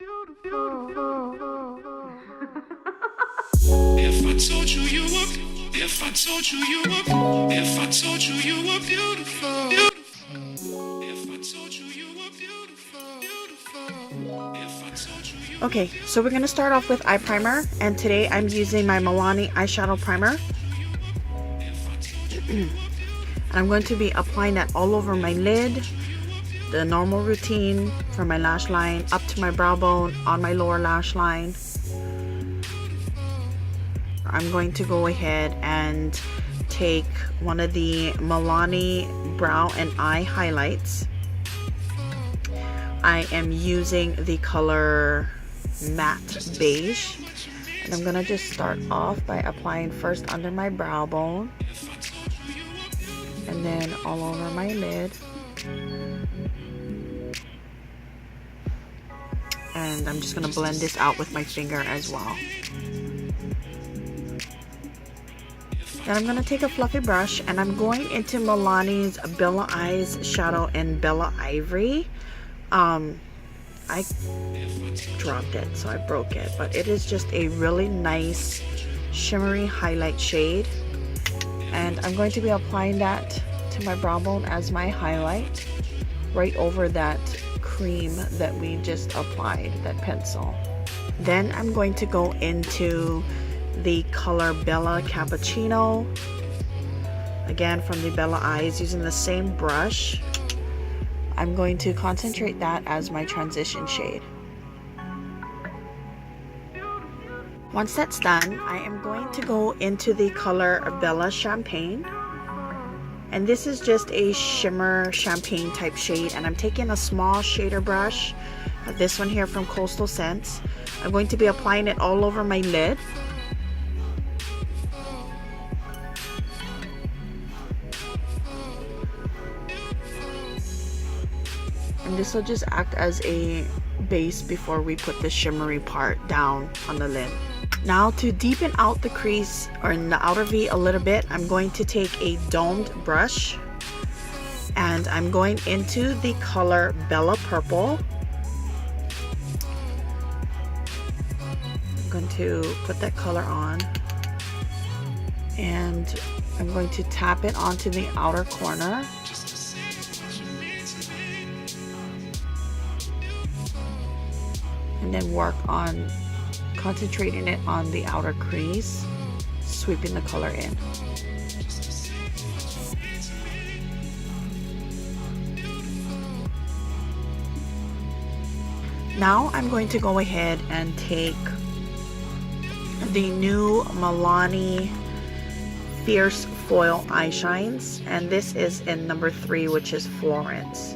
If I told you you were, if I told you you were, if I told you you were beautiful, if I told you you were beautiful, if I told you you were. Okay, so we're gonna start off with eye primer, and today I'm using my Milani eyeshadow primer. And I'm going to be applying that all over my lid, the normal routine from my lash line up to my brow bone, on my lower lash line. I'm going to go ahead and take one of the Milani brow and eye highlights. I am using the color matte beige, and I'm gonna just start off by applying first under my brow bone and then all over my lid. And I'm just gonna blend this out with my finger as well. Then I'm gonna take a fluffy brush and I'm going into Milani's Bella Eyes Shadow in Bella Ivory. I dropped it, so I broke it, but it is just a really nice shimmery highlight shade. And I'm going to be applying that to my brow bone as my highlight, right over that cream that we just applied, that pencil. Then I'm going to go into the color Bella Cappuccino, again from the Bella Eyes, using the same brush. I'm going to concentrate that as my transition shade. Once that's done, I am going to go into the color Bella Champagne, and this is just a shimmer champagne type shade, and I'm taking a small shader brush, this one here from Coastal Scents. I'm going to be applying it all over my lid. And this will just act as a base before we put the shimmery part down on the lid. Now, to deepen out the crease or in the outer V a little bit, I'm going to take a domed brush and I'm going into the color Bella Purple. I'm going to put that color on and I'm going to tap it onto the outer corner. And then work on concentrating it on the outer crease, sweeping the color in. Now I'm going to go ahead and take the new Milani Fierce Foil Eye Shines, and this is in number 3, which is Florence.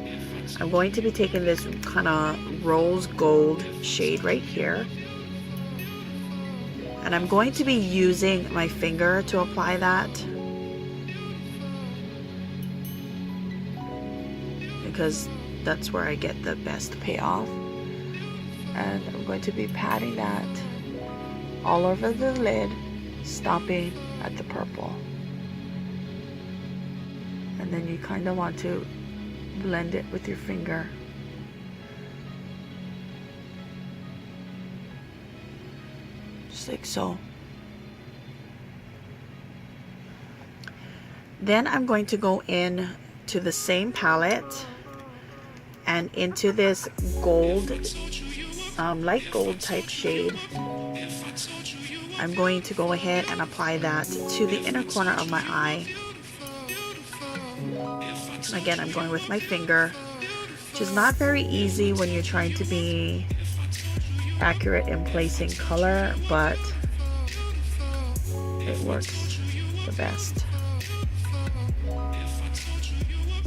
I'm going to be taking this kind of rose gold shade right here, and I'm going to be using my finger to apply that because that's where I get the best payoff. And I'm going to be patting that all over the lid, stopping at the purple. And then you kind of want to blend it with your finger. Just like so. Then I'm going to go in to the same palette and into this gold, light gold type shade. I'm going to go ahead and apply that to the inner corner of my eye. Again, I'm going with my finger, which is not very easy when you're trying to be accurate in placing color, but it works the best.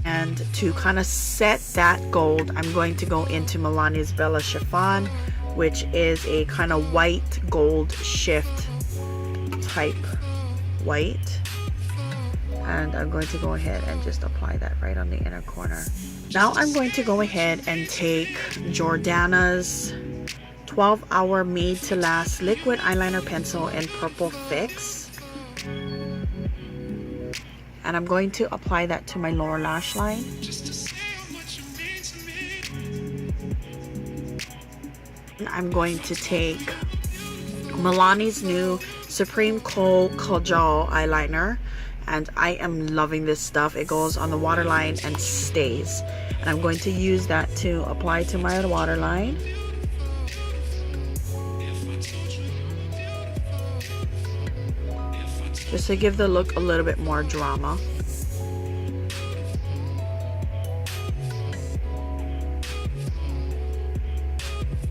And to kind of set that gold, I'm going to go into Milani's Bella Chiffon, which is a kind of white gold shift type white. And I'm going to go ahead and just apply that right on the inner corner. Now I'm going to go ahead and take Jordana's 12-hour Made to Last liquid eyeliner pencil in Purple Fix. And I'm going to apply that to my lower lash line. I'm going to take Milani's new Supreme Kohl Kajal eyeliner, and I am loving this stuff. It goes on the waterline and stays, and I'm going to use that to apply to my waterline. Just to give the look a little bit more drama.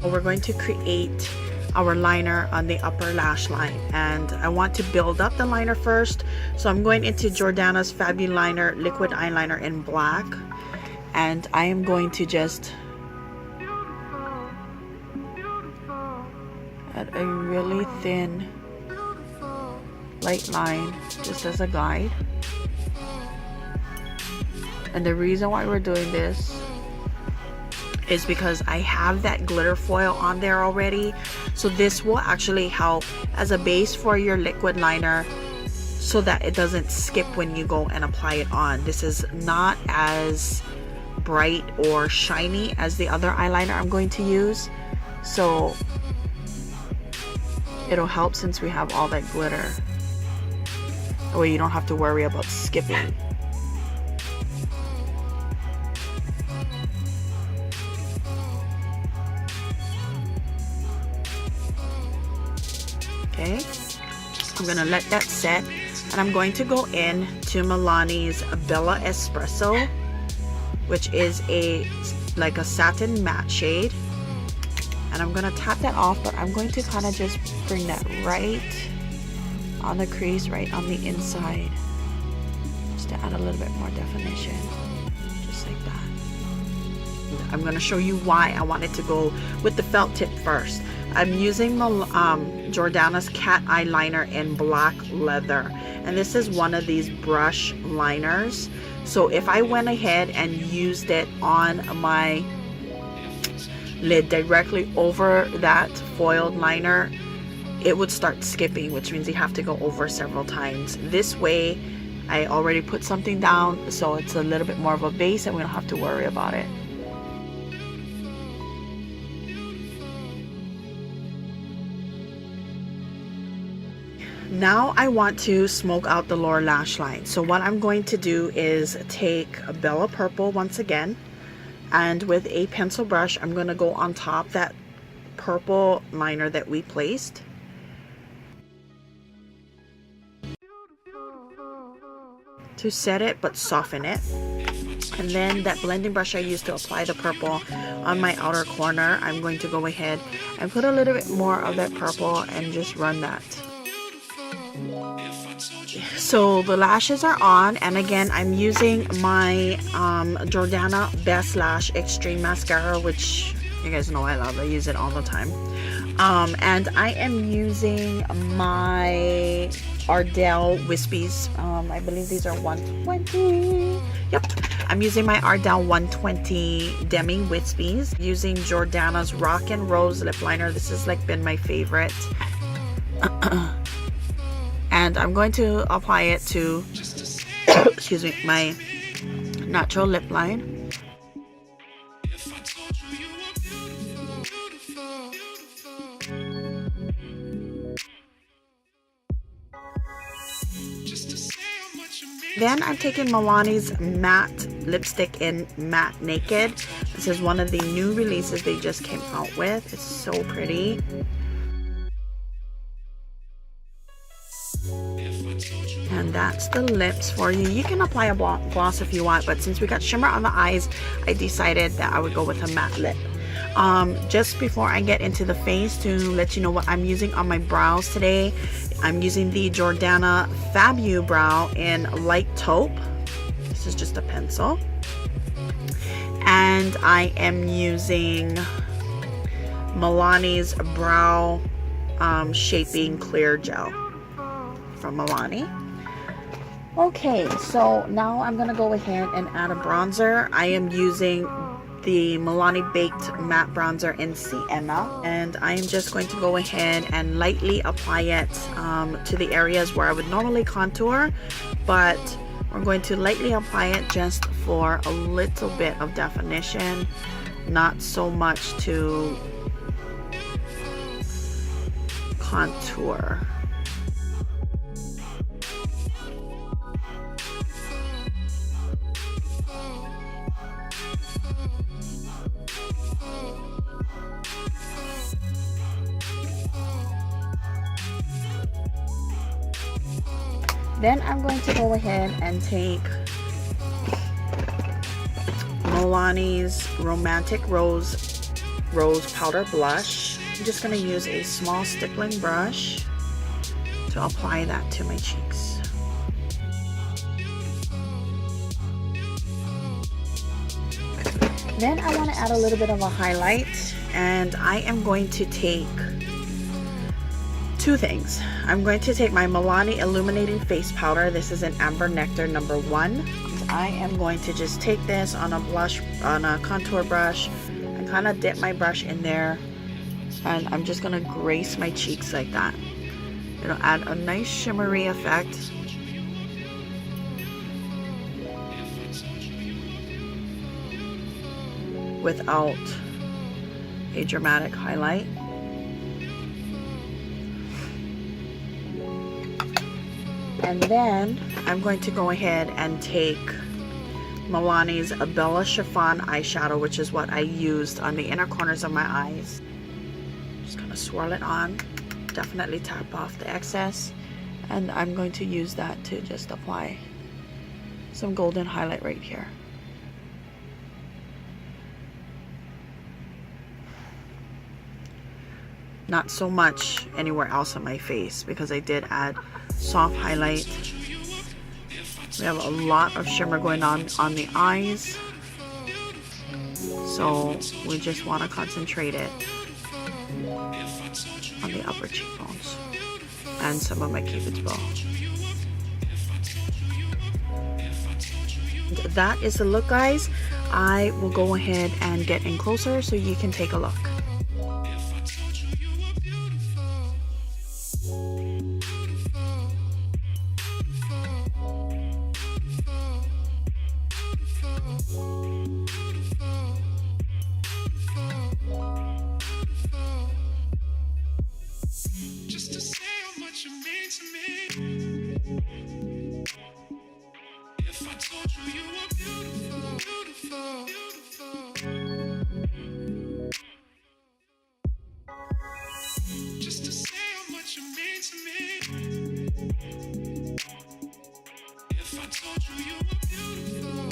We're going to create our liner on the upper lash line, and I want to build up the liner first, so I'm going into Jordana's Fabuliner liquid eyeliner in black, and I am going to just add a really thin light line just as a guide. And the reason why we're doing this is because I have that glitter foil on there already, so this will actually help as a base for your liquid liner so that it doesn't skip when you go and apply it on. This is not as bright or shiny as the other eyeliner I'm going to use, so it'll help since we have all that glitter. That way you don't have to worry about skipping. Okay, I'm gonna let that set, and I'm going to go in to Milani's Bella Espresso, which is like a satin matte shade, and I'm gonna tap that off, but I'm going to kind of just bring that right on the crease, right on the inside, just to add a little bit more definition, just like that. I'm gonna show you why I wanted to go with the felt tip first. I'm using Jordana's cat eyeliner in black leather, and this is one of these brush liners. So if I went ahead and used it on my lid directly over that foiled liner, it would start skipping, which means you have to go over several times. This way I already put something down, so it's a little bit more of a base and we don't have to worry about it. Now I want to smoke out the lower lash line. So what I'm going to do is take a Bella Purple once again, and with a pencil brush I'm going to go on top that purple liner that we placed. To set it but soften it. And then that blending brush I used to apply the purple on my outer corner, I'm going to go ahead and put a little bit more of that purple and just run that. So the lashes are on, and again I'm using my Jordana Best Lash Extreme Mascara, which you guys know I love. I use it all the time. And I am using my Ardell Wispies. I believe these are 120. Yep, I'm using my Ardell 120 Demi Wispies, using Jordana's Rock and Rose lip liner. This has like been my favorite. And I'm going to apply it to excuse me, my natural lip line. Then I'm taking Milani's matte lipstick in Matte Naked. This is one of the new releases they just came out with. It's so pretty. And that's the lips for you. You can apply a gloss if you want, but since we got shimmer on the eyes, I decided that I would go with a matte lip. Just before I get into the face, to let you know what I'm using on my brows today, I'm using the Jordana Fabu Brow in Light Taupe. This is just a pencil. And I am using Milani's Brow Shaping Clear Gel from Milani. Okay, so now I'm gonna go ahead and add a bronzer. I am using the Milani Baked Matte Bronzer in Sienna, and I am just going to go ahead and lightly apply it to the areas where I would normally contour, but we're going to lightly apply it just for a little bit of definition, not so much to contour. Then I'm going to go ahead and take Milani's Romantic Rose Powder Blush. I'm just going to use a small stippling brush to apply that to my cheeks. Then I want to add a little bit of a highlight, and I am going to take two things. I'm going to take my Milani Illuminating Face Powder. This is an Amber Nectar number 1. I am going to just take this on a contour brush and kind of dip my brush in there, and I'm just going to grace my cheeks like that. It'll add a nice shimmery effect. Without a dramatic highlight. And then I'm going to go ahead and take Milani's Bella Chiffon eyeshadow, which is what I used on the inner corners of my eyes. Just gonna swirl it on, definitely tap off the excess, and I'm going to use that to just apply some golden highlight right here. Not so much anywhere else on my face because I did add soft highlight. We have a lot of shimmer going on the eyes, so we just want to concentrate it on the upper cheekbones and some of my cupid's bow. That is the look, guys. I will go ahead and get in closer so you can take a look. Just to say how much you mean to me. If I told you you were beautiful, beautiful, beautiful. Just to say how much you mean to me. If I told you you were beautiful.